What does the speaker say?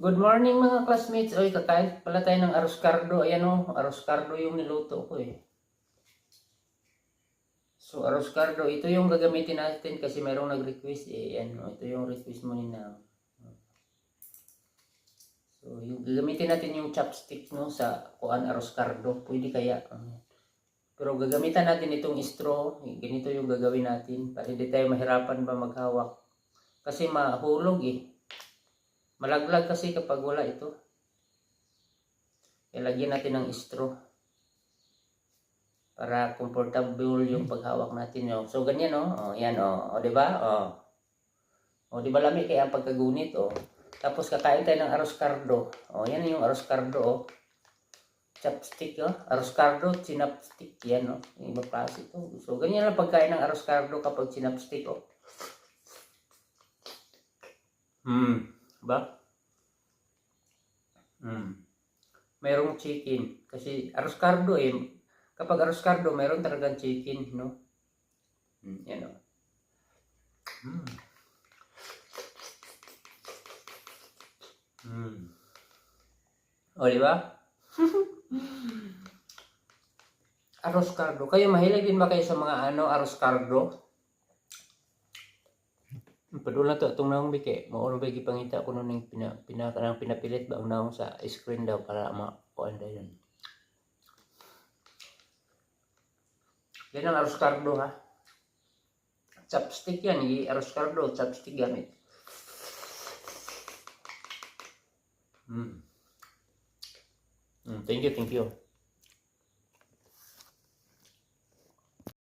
Good morning mga classmates. Oy, kakain pala tayo ng arroz cardo. Ayan o, arroz cardo yung niluto ko eh. So, arroz cardo, ito yung gagamitin natin kasi mayroong nag-request eh. Ayan o, ito yung request mo nina. So, yung gagamitin natin yung chopstick no sa kuan arroz cardo. Pwede kaya. Pero gagamitan natin itong straw. Ganito yung gagawin natin para hindi tayo mahirapan ba maghawak. Kasi mahulog eh. Malaglag kasi kapag wala ito. Ilagyan natin ng straw para comfortable yung paghawak natin, no. So ganyan, no. Oh, yan, oh. O, di ba? Oh. O, di ba lami kaya ang pagkagunit, oh. Tapos kakain tayo ng arroz cardo. Oh, yan yung arroz cardo, oh. Chopstick, oh. Arroz cardo, chinapstick, yan, no. Yung iba klase ito. So ganyan lang pagkain ng arroz cardo kapag chinapstick, oh. Ba? Mayroong chicken kasi arroz cardo eh. Kapag arroz cardo, mayroon talagang chicken, no? Yan o. O, di ba? Arroz cardo. Kayo mahilig din ba kayo sa mga arroz cardo? Padula to itong naong bike. Mauro ba gipangita ko nung pinapilit ba ang naong sa screen daw para makuan daw yun. Yan ang arroz cardo ha. Chopstick yan. Arroz cardo, chopstick gamit. Thank you.